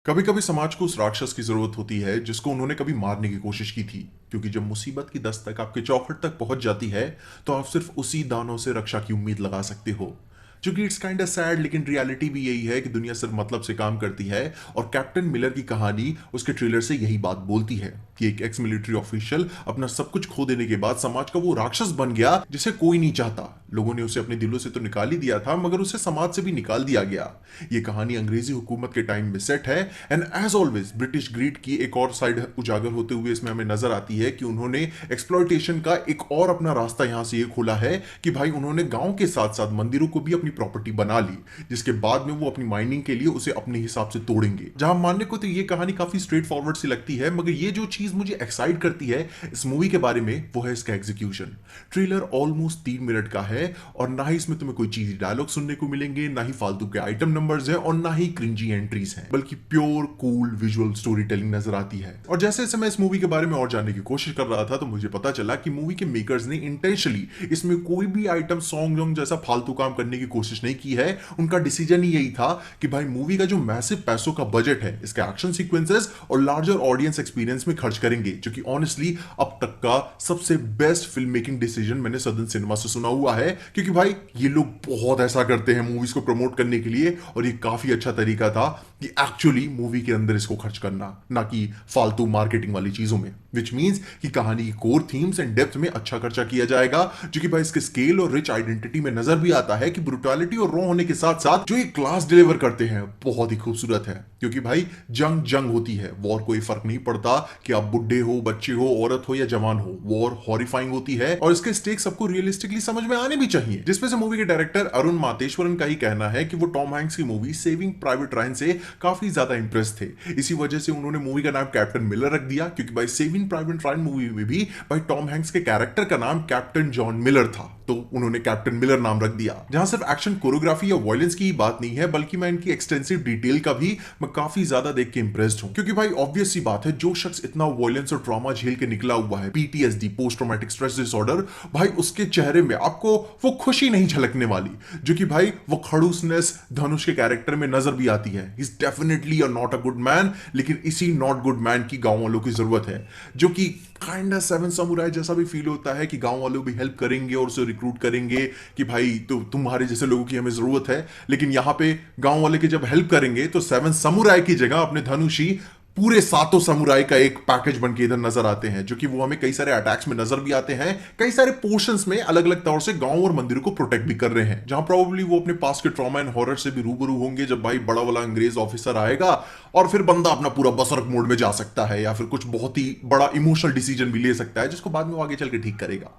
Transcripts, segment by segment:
कभी कभी समाज को उस राक्षस की जरूरत होती है जिसको उन्होंने कभी मारने की कोशिश की थी। क्योंकि जब मुसीबत की दस्तक आपके चौखट तक पहुंच जाती है तो आप सिर्फ उसी दानों से रक्षा की उम्मीद लगा सकते हो। क्योंकि इट्स काइंड ऑफ सैड, लेकिन रियलिटी भी यही है कि दुनिया सिर्फ मतलब से काम करती है। और कैप्टन मिलर की कहानी उसके ट्रेलर से यही बात बोलती है कि एक एक्स मिलिट्री ऑफिशियल अपना सब कुछ खो देने के बाद समाज का वो राक्षस बन गया जिसे कोई नहीं चाहता। लोगों ने उसे अपने दिलों से तो निकाल ही दिया था, मगर उसे समाज से भी निकाल दिया गया। ये कहानी अंग्रेजी हुकूमत के टाइम में सेट है, and as always British grid की एक और साइड उजागर होते हुए इसमें हमें नजर आती है कि उन्होंने एक्सप्लॉयटेशन का एक और अपना रास्ता यहां से ये खोला है कि भाई उन्होंने गांव के साथ साथ मंदिरों को भी अपनी प्रॉपर्टी बना ली, जिसके बाद में वो अपनी माइनिंग के लिए उसे अपने हिसाब से तोड़ेंगे। जहां मानने को तो ये कहानी काफी स्ट्रेट फॉरवर्ड सी लगती है, मगर ये जो चीज मुझे एक्साइट करती है इस मूवी के बारे में वो है इसका एग्जीक्यूशन। ट्रेलर ऑलमोस्ट 3 मिनट का है और ना ही इसमें तुम्हें कोई चीजी डायलॉग सुनने को मिलेंगे, ना ही फालतू के आइटम नंबर्स है और ना ही क्रिंजी एंट्रीज हैं, बल्कि pure cool visual story telling नजर आती है। और जैसे जैसे मैं इस मूवी के बारे में और जानने की कोशिश कर रहा था तो मुझे पता चला कि मूवी के मेकर्स ने इंटेंशनली इसमें कोई भी आइटम सॉन्ग जोंग जैसा फालतू काम करने की कोशिश नहीं की है। उनका डिसीजन ही यही था कि भाई मूवी का जो मैसिव पैसों का बजट है इसके एक्शन सीक्वेंसेस और लार्जर ऑडियंस एक्सपीरियंस में खर्च करेंगे, जो कि ऑनेस्टली अब तक का सबसे बेस्ट फिल्म मेकिंग डिसीजन मैंने सदन सिनेमा से सुना हुआ है। क्योंकि भाई ये लोग बहुत ऐसा करते हैं मूवीज को प्रमोट करने के लिए, और ये काफी अच्छा तरीका था कि एक्चुअली मूवी के अंदर इसको खर्च करना, ना कि फालतू मार्केटिंग वाली चीजों में। विच मींस कि कहानी की कोर थीम्स एंड डेप्थ में अच्छा खर्चा किया जाएगा, जो कि भाई इसके स्केल और रिच आइडेंटिटी में नजर भी आता है कि ब्रुटैलिटी और रॉ होने के साथ साथ जो ये क्लास डिलीवर करते हैं बहुत ही खूबसूरत है। क्योंकि भाई जंग जंग होती है, वॉर कोई फर्क नहीं पड़ता कि आप बुढ़े हो, बच्चे हो, औरत हो या जवान हो, वॉर हॉरिफाइंग होती है और इसके स्टेक सबको रियलिस्टिकली समझ में आने भी चाहिए। जिसमें से मूवी के डायरेक्टर अरुण मातेश्वरन का ही कहना है कि वो टॉम हैंक्स की मूवी सेविंग प्राइवेट रायन से काफी ज्यादा इंप्रेस थे। इसी वजह से उन्होंने मूवी का नाम कैप्टन मिलर रख दिया, क्योंकि भाई सेविंग प्राइवेट रायन मूवी में भी भाई टॉम हैंक्स के कैरेक्टर का नाम कैप्टन जॉन मिलर था, तो उन्होंने कैप्टन मिलर नाम रख दिया। जहां सिर्फ एक्शन, कोरियोग्राफी या वायलेंस की बात नहीं है, बल्कि मैं इनकी एक्सटेंसिव डिटेल का भी मैं काफी ज्यादा देख के इंप्रेस्ड हूं। क्योंकि भाई ऑब्वियस सी बात है, जो शख्स इतना वायलेंस और ट्रॉमा झेल के निकला हुआ है, PTSD post traumatic stress disorder, भाई उसके चेहरे में आपको वो खुशी नहीं झलकने वाली, जो कि भाई वो खड़ूसनेस धनुष के कैरेक्टर में नजर भी आती है। Is definitely a not a good man, लेकिन इसी नॉट गुड मैन की गांव वालों की जरूरत है, जो कि काइंड ऑफ सेवन समुराई जैसा भी फील होता है कि गांव वालों भी हेल्प करेंगे और उसे रिक्रूट करेंगे कि भाई तो तुम्हारे जैसे लोगों की हमें जरूरत है। लेकिन यहां पे गांव वाले की जब हेल्प करेंगे तो सेवन समुराई की जगह अपने धनुषी पूरे सातों समुराई का एक पैकेज बन के इधर नजर आते हैं, जो कि वो हमें कई सारे अटैक्स में नजर भी आते हैं, कई सारे पोर्शंस में अलग अलग तौर से गांव और मंदिरों को प्रोटेक्ट भी कर रहे हैं। जहां प्रोबेबली वो अपने पास के ट्रॉमा एंड हॉरर से भी रूबरू होंगे जब भाई बड़ा वाला अंग्रेज ऑफिसर आएगा और फिर बंदा अपना पूरा बसरक मोड में जा सकता है या फिर कुछ बहुत ही बड़ा इमोशनल डिसीजन भी ले सकता है, जिसको बाद में वो आगे चल के ठीक करेगा।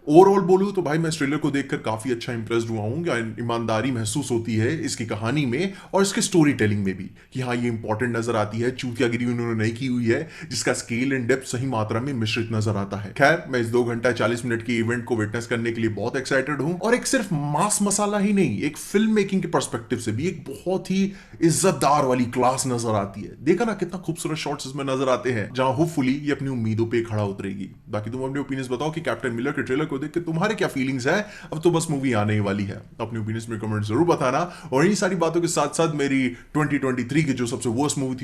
ओवरऑल बोलूं तो भाई मैं इस ट्रेलर को देखकर काफी अच्छा इंप्रेस्ड हुआ हूं। ईमानदारी महसूस होती है इसकी कहानी में और इसके स्टोरी टेलिंग में भी कि हाँ ये इंपॉर्टेंट नजर आती है, चूतियागिरी उन्होंने नहीं की हुई है, जिसका स्केल एंड डेप्थ सही मात्रा में मिश्रित नजर आता है। खैर, मैं इस 2 घंटा 40 मिनट के इवेंट को विटनेस करने के लिए बहुत एक्साइटेड हूं, और एक सिर्फ मास मसाला ही नहीं, एक फिल्म मेकिंग के पर्सपेक्टिव से भी एक बहुत ही इज्जतदार वाली क्लास नजर आती है। देखा ना कितना खूबसूरत शॉट्स इसमें नजर आते हैं, जहां होपफुली ये अपनी उम्मीदों पे खड़ा उतरेगी। बाकी तुम अपने ओपिनियंस बताओ कि कैप्टन मिलर के ट्रेलर को देख के तुम्हारे क्या फीलिंग्स है। अब तो बस मूवी आने ही वाली है, अपने ओपिनियंस में कमेंट जरूर बताना। और इन्हीं सारी बातों के साथ साथ मेरी 2023 की जो सबसे वर्स्ट मूवी थी